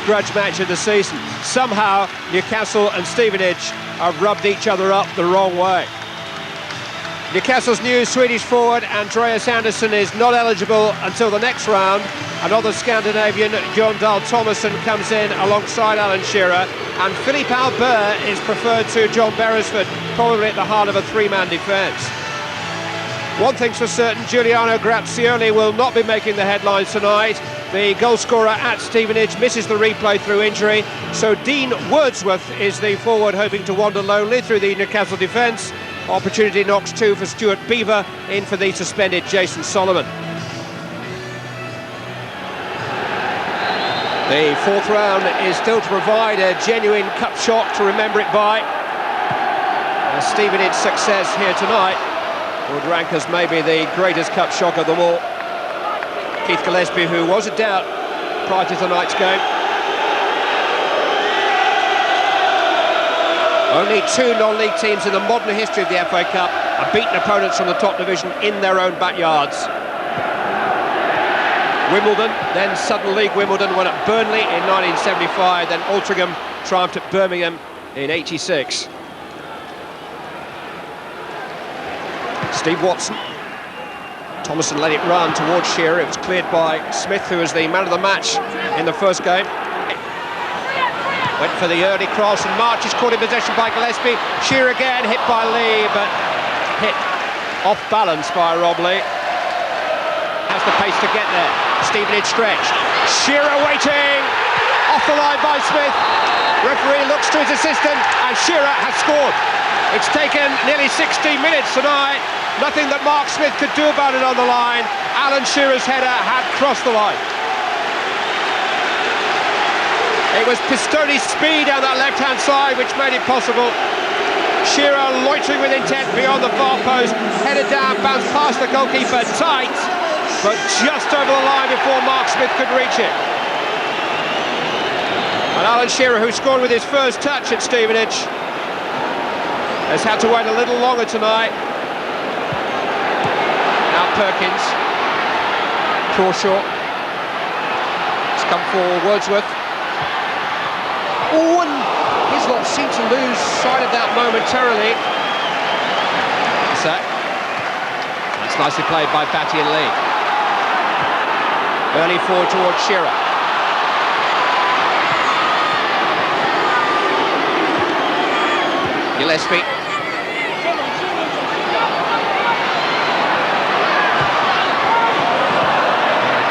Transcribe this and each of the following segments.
last grudge match of the season. Somehow, Newcastle and Stevenage have rubbed each other up the wrong way. Newcastle's new Swedish forward, Andreas Andersson, is not eligible until the next round. Another Scandinavian, Jon Dahl Tomasson, comes in alongside Alan Shearer, and Philippe Albert is preferred to John Beresford, probably at the heart of a three-man defence. One thing's for certain, Giuliano Grazioli will not be making the headlines tonight. The goalscorer at Stevenage misses the replay through injury, so Dean Wordsworth is the forward hoping to wander lonely through the Newcastle defence. Opportunity knocks two for Stuart Beaver, in for the suspended Jason Solomon. The fourth round is still to provide a genuine cup shock to remember it by. Stevenage's success here tonight would rank as maybe the greatest cup shock of them all. Keith Gillespie, who was a doubt prior to tonight's game. Only two non-league teams in the modern history of the FA Cup have beaten opponents from the top division in their own backyards. Wimbledon, then Southern League Wimbledon, won at Burnley in 1975, then Altrincham triumphed at Birmingham in '86. Steve Watson. Tomasson let it run towards Shearer. It was cleared by Smith, who was the man of the match in the first game. Went for the early cross, and March is caught in possession by Gillespie. Shearer again, hit by Lee, but hit off balance by Rob Lee. Has the pace to get there. Stevenage stretched. Shearer waiting. Off the line by Smith. Referee looks to his assistant, and Shearer has scored. It's taken nearly 60 minutes tonight. Nothing that Mark Smith could do about it on the line. Alan Shearer's header had crossed the line. It was Pistone's speed down that left-hand side which made it possible. Shearer loitering with intent beyond the far post, headed down, bounced past the goalkeeper tight, but just over the line before Mark Smith could reach it. And Alan Shearer, who scored with his first touch at Stevenage, has had to wait a little longer tonight. Now Perkins. Crawshaw. It's come for Wordsworth. Oh, and he's not seemed to lose sight of that momentarily. That's nicely played by Batty and Lee. Early forward towards Shearer. Gillespie.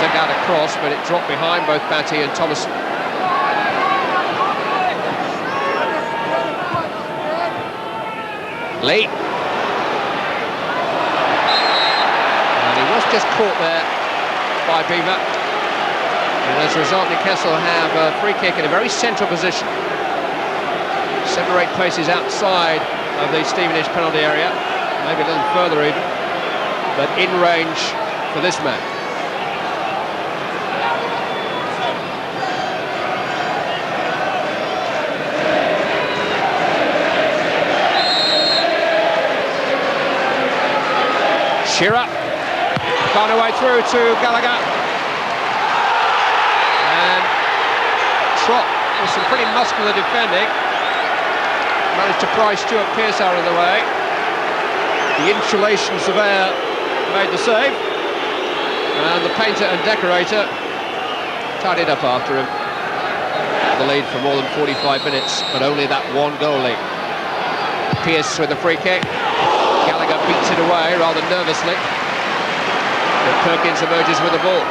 Dug out a cross, but it dropped behind both Batty and Tomasson. Lee. And he was just caught there by Beaver. And as a result, Newcastle have a free kick in a very central position. 7 or 8 paces outside of the Stevenage penalty area. Maybe a little further even. But in range for this man. Shearer, found a way through to Gallagher, and Trott with some pretty muscular defending, managed to pry Stuart Pearce out of the way. The insulation surveyor made the save, and the painter and decorator tied it up after him. The lead for more than 45 minutes, but only that one goal lead. Pearce with a free kick. Gallagher beats it away rather nervously. But Perkins emerges with the ball.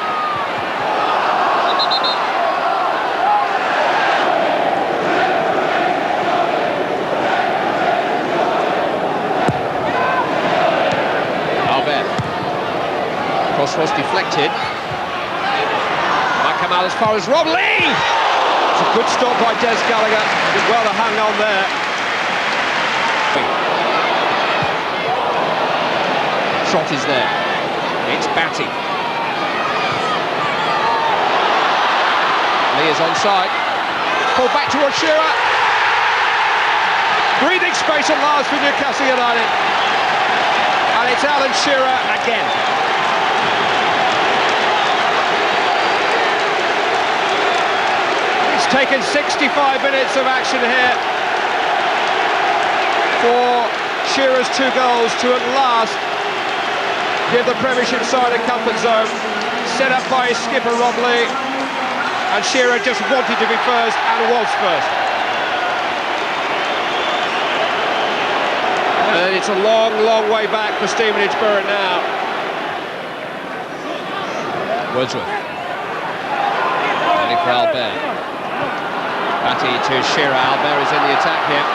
Albert. Cross was deflected. Might come out as far as Rob Lee! It's a good stop by Des Gallagher. Did well to hang on there. Trott is there. It's Batty. Lee is onside. Pull back towards Shearer. Breathing space at last for Newcastle United. And it's Alan Shearer again. He's taken 65 minutes of action here for Shearer's 2 goals to at last give the Premiership side a comfort zone, set up by his skipper Rob Lee, and Shearer just wanted to be first and was first. And it's a long, long way back for Stevenage Borough now. Wordsworth. Ready for Albert. Batty to Shearer. Albert is in the attack here.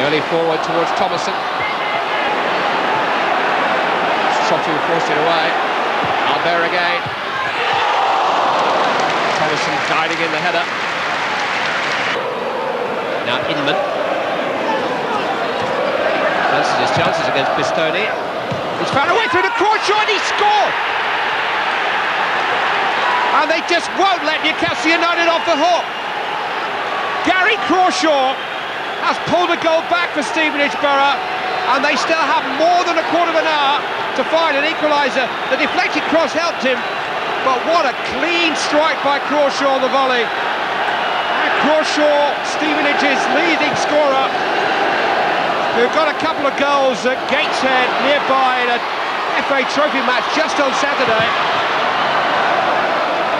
Early forward towards Thomason. Sotu forced it away. Albert again. Thomason guiding in the header. Now Inman. Fancies his chances against Bistoni. He's found a way through the Crawshaw and he scored! And they just won't let Newcastle United off the hook. Gary Crawshaw has pulled a goal back for Stevenage Borough, and they still have more than a quarter of an hour to find an equaliser. The deflected cross helped him, but what a clean strike by Crawshaw on the volley. And Crawshaw, Stevenage's leading scorer, who got a couple of goals at Gateshead nearby in a FA Trophy match just on Saturday.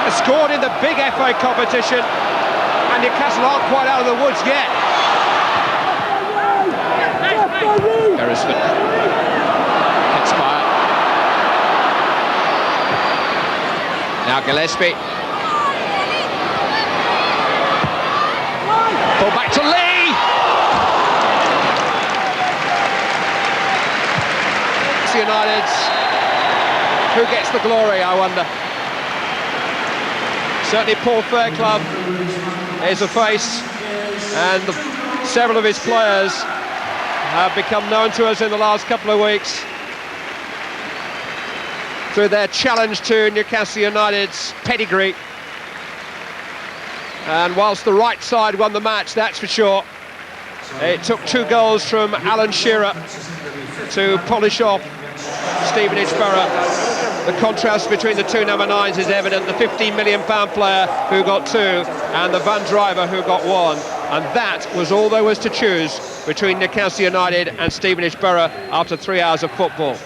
Has scored in the big FA competition, and Newcastle aren't quite out of the woods yet. Beresford. Kitspire. Now Gillespie. Ball back to Lee. United's. Who gets the glory, I wonder? Certainly Paul Fairclough is a face, and several of his players have become known to us in the last couple of weeks through their challenge to Newcastle United's pedigree. And whilst the right side won the match, that's for sure, it took 2 goals from Alan Shearer to polish off Stevenage Borough. The contrast between the 2 number 9s is evident. The £15 million player who got 2 and the van Driver who got 1. And that was all there was to choose between Newcastle United and Stevenage Borough after 3 hours of football.